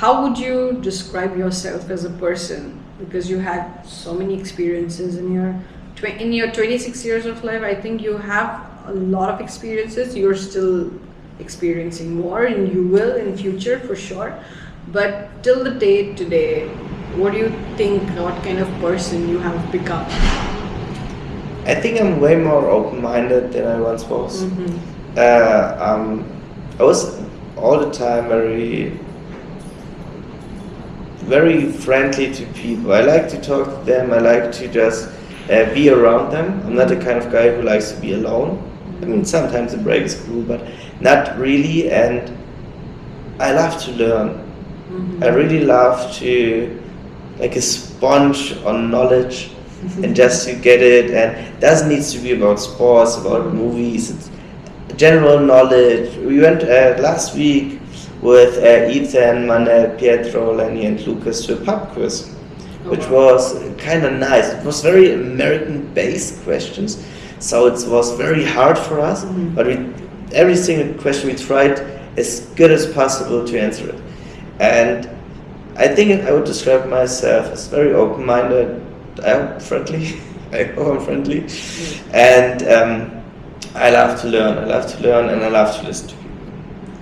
how would you describe yourself as a person? Because you had so many experiences in your 26 years of life. I think you have a lot of experiences. You're still experiencing more, and you will in future for sure. But till the day today, what do you think? What kind of person you have become? I think I'm way more open-minded than I once was. I was all the time very friendly to people. I like to talk to them. I like to just be around them. I'm not the kind of guy who likes to be alone. I mean, sometimes a break is cool, but not really. And I love to learn. I really love to, like a sponge on knowledge, and just to get it. And it doesn't need to be about sports, about movies. It's general knowledge. We went last week with Ethan, Manel, Pietro, Lenny, and Lucas to a pub quiz, which was kind of nice. It was very American-based questions, so it was very hard for us. But every single question we tried as good as possible to answer it. And I think I would describe myself as very open-minded. I hope friendly. I hope I'm friendly, and I love to learn. I love to learn, and I love to listen to people.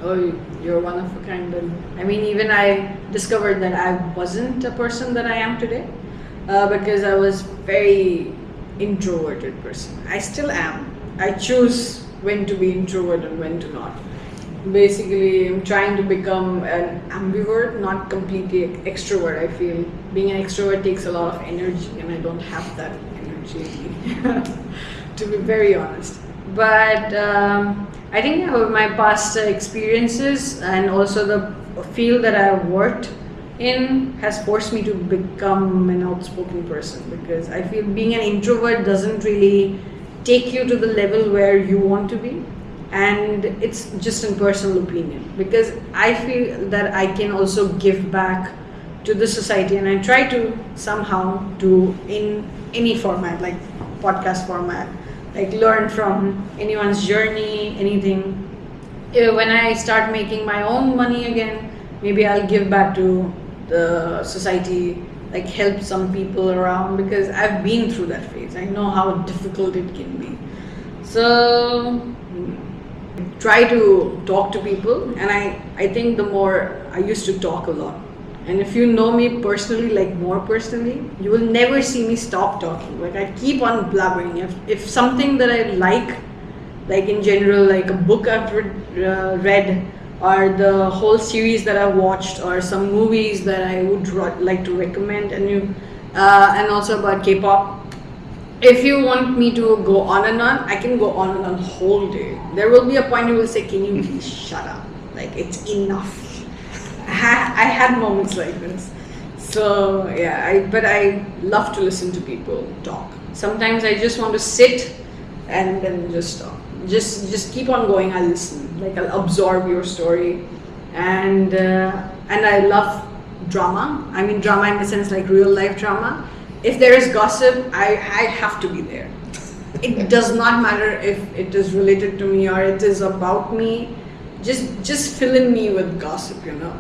Oh, you're one of a kind. I mean, even I discovered that I wasn't a person that I am today, because I was very introverted person. I still am. I choose when to be introvert and when to not. Basically, I'm trying to become an ambivert, not completely extrovert. I feel being an extrovert takes a lot of energy, and I don't have that energy, to be very honest. But I think my past experiences and also the field that I've worked in has forced me to become an outspoken person, because I feel being an introvert doesn't really take you to the level where you want to be. And it's just in personal opinion, because I feel that I can also give back to the society, and I try to somehow do in any format, like podcast format, like learn from anyone's journey, anything. When I start making my own money again, maybe I'll give back to the society, like help some people around, because I've been through that phase. I know how difficult it can be. So try to talk to people, and I think the more I used to talk a lot, and if you know me personally, like more personally, you will never see me stop talking. Like I keep on blabbering. If something that I like in general, like a book I've read, or the whole series that I've watched, or some movies that I would like to recommend, and also about K-pop. If you want me to go on and on, I can go on and on whole day. There will be a point you will say, can you please shut up? Like, it's enough. I had moments like this. So, yeah, but I love to listen to people talk. Sometimes I just want to sit and then just talk. Just keep on going, I'll listen. Like, I'll absorb your story. And I love drama. I mean, drama in the sense like real life drama. If there is gossip, I have to be there. It does not matter if it is related to me or it is about me. Just fill in me with gossip, you know.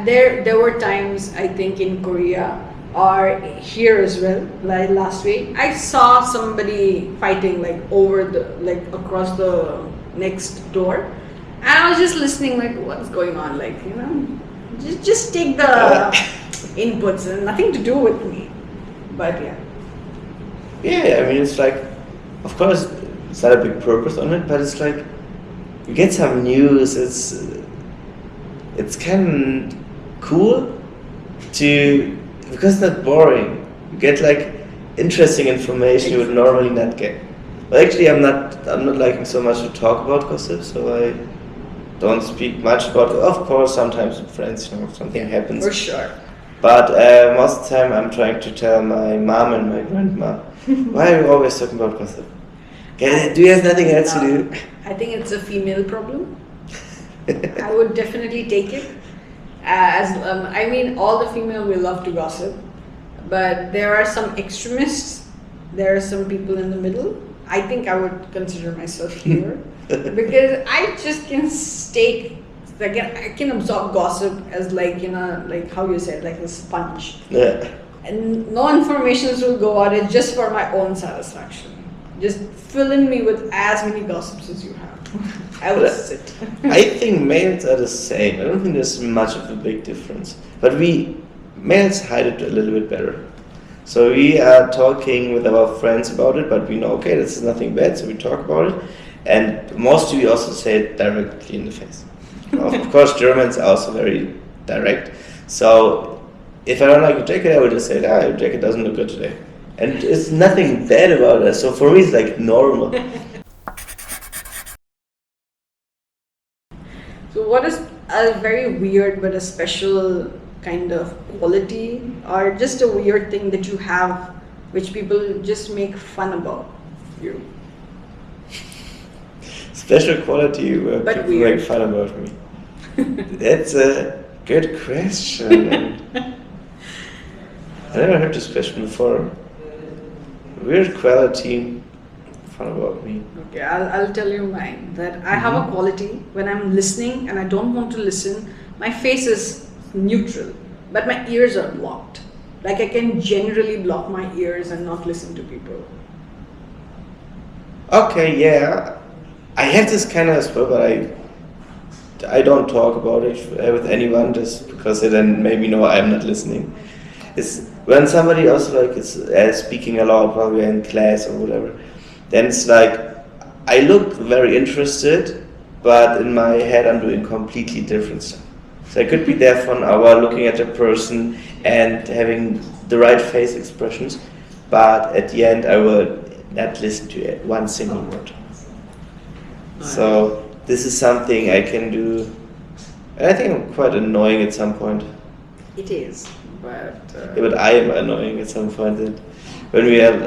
There were times, I think, in Korea or here as well, like last week, I saw somebody fighting across the next door, and I was just listening, like, what's going on, like, you know, just take the inputs and nothing to do with me. But yeah, I mean, it's like, of course, it's not a big purpose on it, but it's like, you get some news, it's kind of cool because it's not boring. You get like interesting information you would normally not get. But actually, I'm not liking so much to talk about gossip, so I don't speak much about it. Of course, sometimes with friends, you know, if something happens. For sure. But most of the time I'm trying to tell my mom and my grandma, why are you always talking about gossip? Do you have nothing else to do? I think it's a female problem. I would definitely take it. I mean, all the female will love to gossip, but there are some extremists, there are some people in the middle. I think I would consider myself here because I just can like I can absorb gossip as like like how you said, like a sponge. Yeah. And no informations will go out. It's just for my own satisfaction. Just fill in me with as many gossips as you have. I will sit. I think males are the same. I don't think there's much of a big difference. But males hide it a little bit better. So we are talking with our friends about it, but we know, okay, this is nothing bad, so we talk about it. And mostly we also say it directly in the face. Of course, Germans are also very direct. So if I don't like your jacket, I will just say, your jacket doesn't look good today. And it's nothing bad about it. So for me, it's like normal. So what is a very weird but a special kind of quality or just a weird thing that you have which people just make fun about you? Special quality where But people weird. make fun about me. That's a good question. I never heard this question before. Weird quality, fun about me. Okay, I'll tell you mine. That I have a quality when I'm listening and I don't want to listen, my face is neutral, but my ears are blocked. Like I can generally block my ears and not listen to people. Okay, yeah. I have this kind of as well, but I don't talk about it with anyone just because they then maybe know I'm not listening. It's when somebody else like is speaking aloud while we're in class or whatever, then it's like I look very interested, but in my head I'm doing completely different stuff. So I could be there for an hour looking at the person and having the right face expressions, but at the end I will not listen to it, one single word. So this is something I can do, and I think I'm quite annoying at some point. It is, but Yeah, but I am annoying at some point. And when we have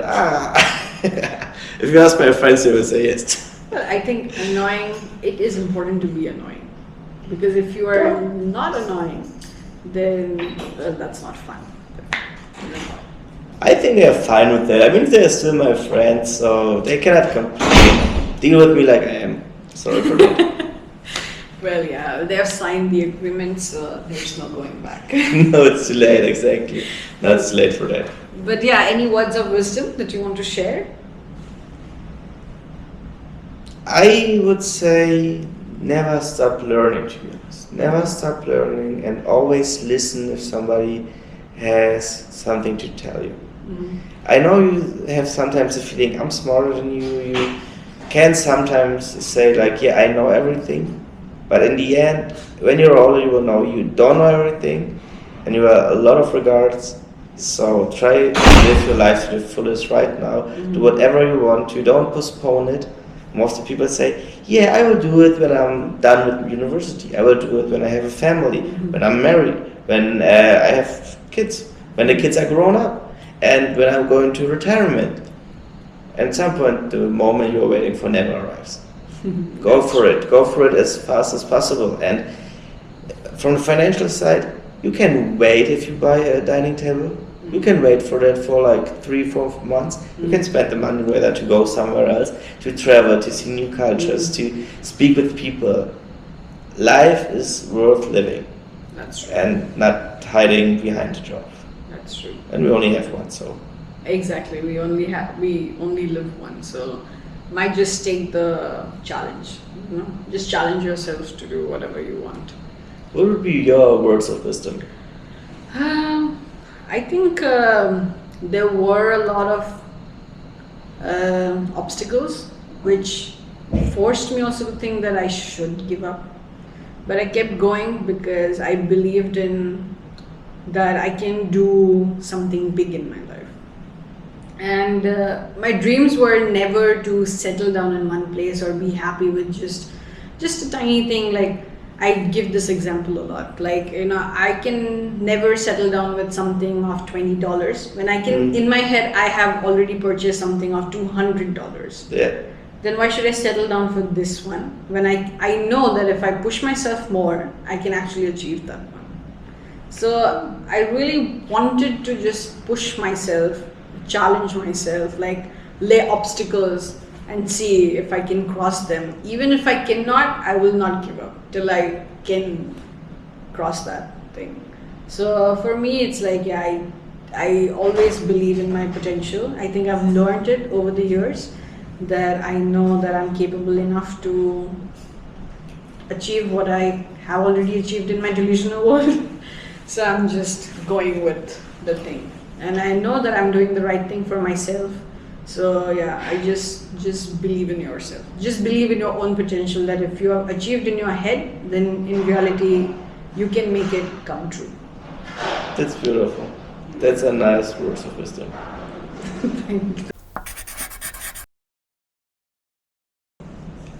if you ask my friends, they will say yes. well, I think annoying. It is important to be annoying because if you are not annoying, then that's not fun. I think they're fine with that. I mean, they're still my friends, so they cannot complain. Deal with me like I am. Sorry for that. Well, yeah, they have signed the agreement, so there's no going back. No, it's too late, exactly. No, it's late for that. But yeah, any words of wisdom that you want to share? I would say never stop learning, to be honest. Never stop learning and always listen if somebody has something to tell you. I know you have sometimes the feeling I'm smarter than you. You can sometimes say like, yeah, I know everything. But in the end, when you're older, you will know you don't know everything and you have a lot of regards. So try to live your life to the fullest right now. Do whatever you want to. Don't postpone it. Most of the people say, yeah, I will do it when I'm done with university. I will do it when I have a family, when I'm married, when I have kids, when the kids are grown up, and when I'm going to retirement. At some point, the moment you're waiting for never arrives. Go for it as fast as possible. And from the financial side, you can wait if you buy a dining table. You can wait for that for like 3-4 months. You can spend the money whether to go somewhere else, to travel, to see new cultures, to speak with people. Life is worth living. That's true. And not hiding behind a job. That's true. And we only have one, so. Exactly. We only live one, so might just take the challenge. Just challenge yourselves to do whatever you want. What would be your words of wisdom? I think there were a lot of obstacles which forced me also to think that I should give up. But I kept going because I believed in that I can do something big in my life. And my dreams were never to settle down in one place or be happy with just a tiny thing. Like I give this example a lot. Like, I can never settle down with something of $20 when I can, in my head, I have already purchased something of $200. Yeah. Then why should I settle down for this one when I know that if I push myself more, I can actually achieve that one. So I really wanted to just push myself, challenge myself, like lay obstacles and see if I can cross them. Even if I cannot, I will not give up till I can cross that thing. So for me, it's like, yeah, I always believe in my potential. I think I've learned it over the years that I know that I'm capable enough to achieve what I have already achieved in my delusional world. So I'm just going with the thing. And I know that I'm doing the right thing for myself. So yeah, I just believe in yourself. Just believe in your own potential, that if you have achieved in your head, then in reality, you can make it come true. That's beautiful. That's a nice words of wisdom. Thank you.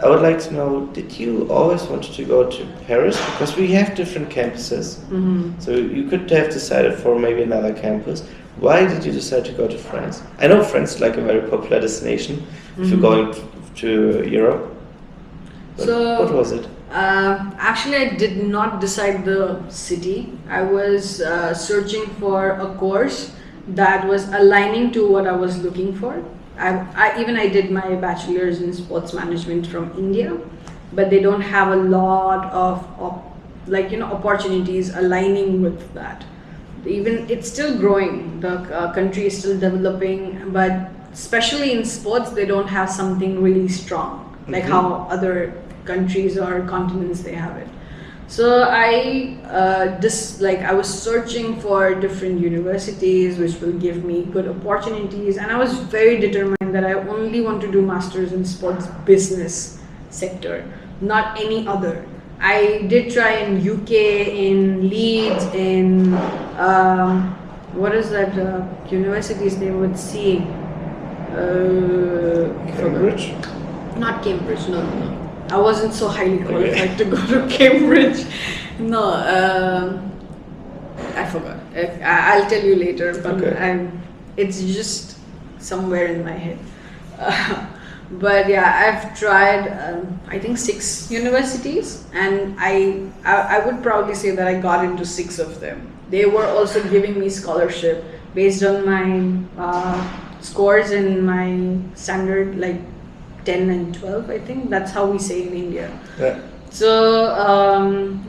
I would like to know, did you always want to go to Paris? Because we have different campuses. Mm-hmm. So you could have decided for maybe another campus. Why did you decide to go to France? I know France is like a very popular destination if you're going to Europe. But So, what was it? Actually, I did not decide the city. I was searching for a course that was aligning to what I was looking for. I did my bachelor's in sports management from India, but they don't have a lot of opportunities aligning with that. Even it's still growing. The country is still developing, but especially in sports, they don't have something really strong like how other countries or continents they have it. So I was searching for different universities which will give me good opportunities, and I was very determined that I only want to do masters in sports business sector, not any other. I did try in UK, in Leeds, in what is that university's name with C? Cambridge? Not Cambridge, no. I wasn't so highly qualified to go to Cambridge. No, I forgot. I'll tell you later, but it's just somewhere in my head. But yeah, I've tried I think 6 universities, and I would proudly say that I got into 6 of them. They were also giving me scholarship based on my scores in my standard, like 10 and 12, I think. That's how we say in India. Yeah. So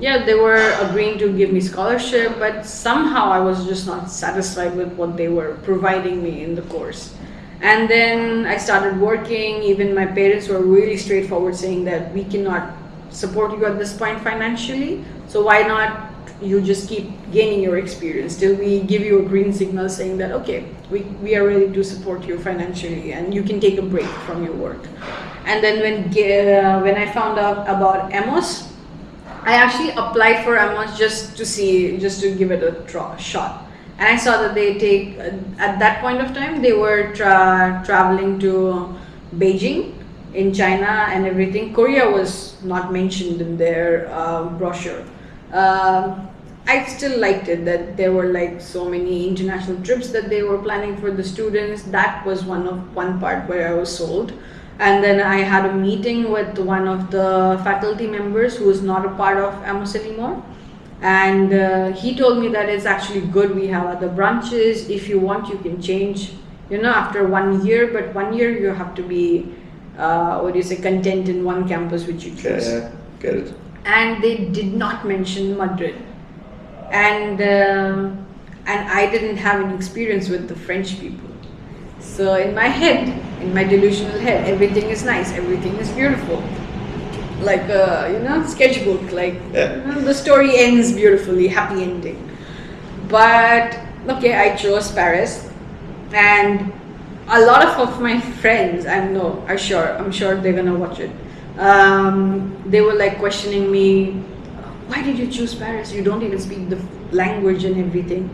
they were agreeing to give me scholarship, but somehow I was just not satisfied with what they were providing me in the course. And then I started working. Even my parents were really straightforward, saying that we cannot support you at this point financially, so why not you just keep gaining your experience till we give you a green signal saying that okay, we are ready to support you financially and you can take a break from your work. And then when I found out about Amos, I actually applied for Amos just to give it a shot. And I saw that they take, at that point of time, they were traveling to Beijing in China and everything. Korea was not mentioned in their brochure. I still liked it that there were like so many international trips that they were planning for the students. That was one part where I was sold. And then I had a meeting with one of the faculty members who is not a part of Amos anymore. And he told me that it's actually good, we have other branches. If you want, you can change, after 1 year, but 1 year you have to be, content in one campus which you choose. Yeah, get it. And they did not mention Madrid. And I didn't have any experience with the French people. So in my head, in my delusional head, everything is nice, everything is beautiful. Like sketchbook, the story ends beautifully, happy ending. But okay, I chose Paris, and a lot of my friends, I'm sure they're gonna watch it. They were like questioning me, why did you choose Paris? You don't even speak the language and everything.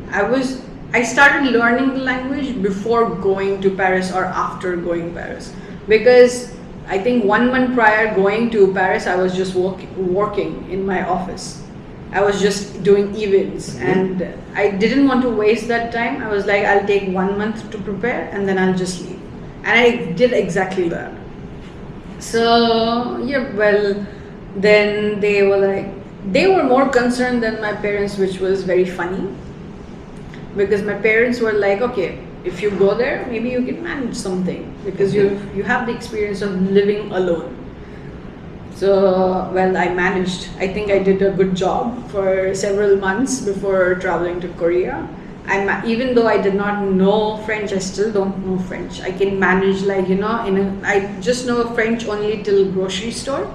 I started learning the language before going to Paris or after going to Paris, because I think 1 month prior going to Paris, I was just working in my office. I was just doing events, and I didn't want to waste that time. I was like, I'll take 1 month to prepare and then I'll just leave. And I did exactly that. So then they were more concerned than my parents, which was very funny. Because my parents were like, okay, if you go there, maybe you can manage something because you have the experience of living alone. So, well, I managed. I think I did a good job for several months before traveling to Korea. Even though I did not know French, I still don't know French. I can manage, like, I just know French only till grocery store.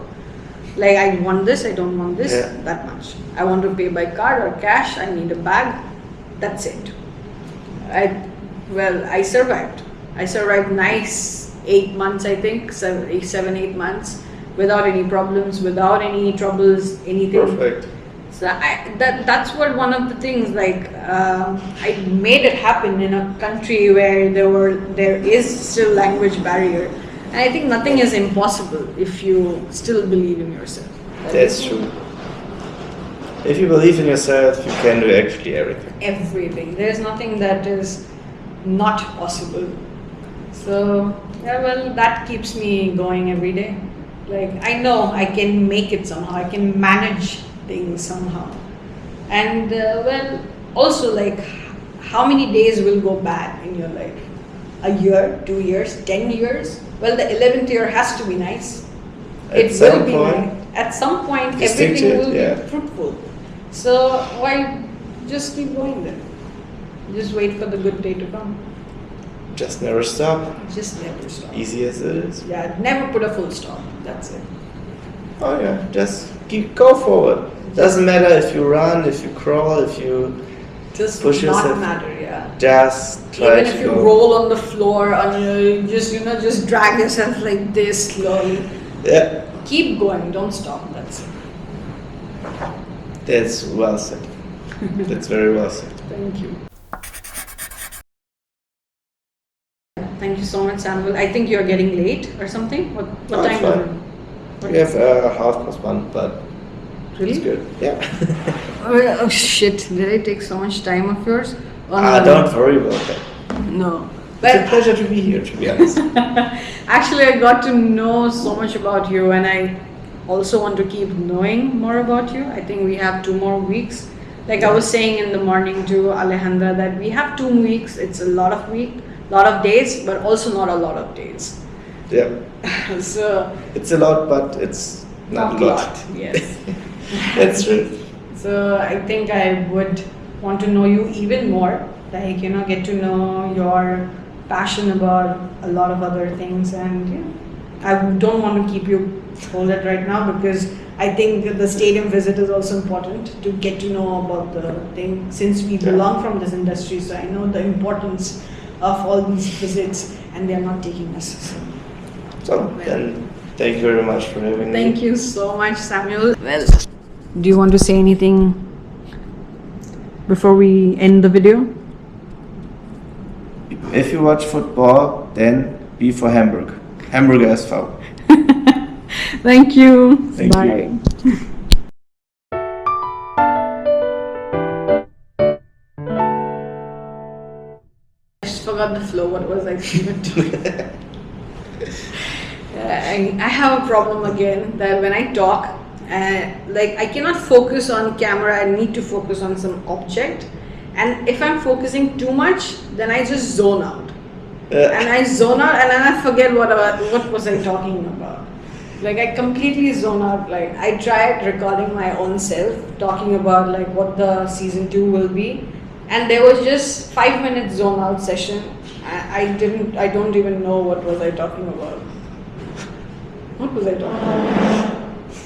Like, I want this, I don't want this, that much. I want to pay by card or cash, I need a bag, that's it. I survived. I survived nice 8 months, I think, 7-8 months, without any problems, without any troubles, anything. Perfect. So that's what one of the things, like, I made it happen in a country where there is still language barrier. And I think nothing is impossible if you still believe in yourself. That's true. If you believe in yourself, you can do actually everything. Everything. There's nothing that is not possible. So, yeah, well, that keeps me going every day. Like, I know I can make it somehow. I can manage things somehow. And, well, also, like, how many days will go bad in your life? A year, 2 years, 10 years? Well, the 11th year has to be nice. It will be nice. At some point, everything will be fruitful. So why just keep going then? Just wait for the good day to come. Just never stop. Just never stop. Easy as it is. Yeah, never put a full stop. That's it. Oh yeah, just go forward. Doesn't matter if you run, if you crawl, if you just push not yourself. Matter, yeah. Just try even to if you go. roll on the floor and you just drag yourself like this slowly. Yeah. Keep going. Don't stop. That's it. That's well said. That's very well said. Thank you. Thank you so much, Samuel. I think you're getting late or something. What time is it? We have 1:30, but really? it's good. Yeah. Oh shit! Did I take so much time of yours? Don't worry about that. No. It's a pleasure to be here, to be honest. Actually, I got to know so much about you, and I also want to keep knowing more about you. I think we have 2 more weeks. Like I was saying in the morning to Alejandra that we have 2 weeks. It's a lot of days, but also not a lot of days. Yeah. So it's a lot, but it's not a lot. Yes. That's true. So I think I would want to know you even more. Like, get to know your passion about a lot of other things, and I don't want to keep you hold right now because I think the stadium visit is also important to get to know about the thing since we belong from this industry. So I know the importance of all these visits, and they are not taking us. So then, thank you very much for having me. Thank you so much, Samuel. Well, do you want to say anything before we end the video? If you watch football, then be for Hamburg. Hamburger SV. Thank you. Thank Bye. you. I just forgot the flow. What was I saying? I have a problem again that when I talk, like I cannot focus on camera. I need to focus on some object. And if I'm focusing too much, then I just zone out. And I zone out and then I forget what was I talking about. Like I completely zone out. Like I tried recording my own self, talking about like what the season 2 will be. And there was just 5-minute zone out session. I don't even know what was I talking about. What was I talking about?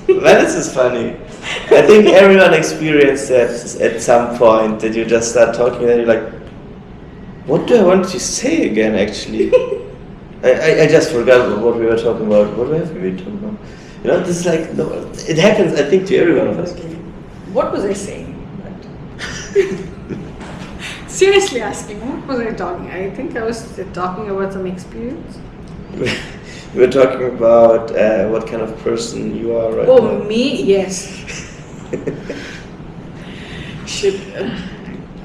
Well, this is funny. I think everyone experienced that at some point that you just start talking and you're like, what do I want to say again actually? I just forgot what we were talking about. What have we been talking about? This is like, no, it happens I think to every one of us. What was I saying? Seriously asking, what was I talking? I think I was talking about some experience. We were talking about what kind of person you are right now. Oh, me? Yes. Shit.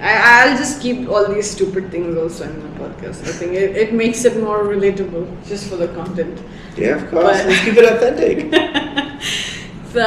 I'll just keep all these stupid things also in my podcast. I think it makes it more relatable just for the content. Yeah, of course. Let's keep it authentic. So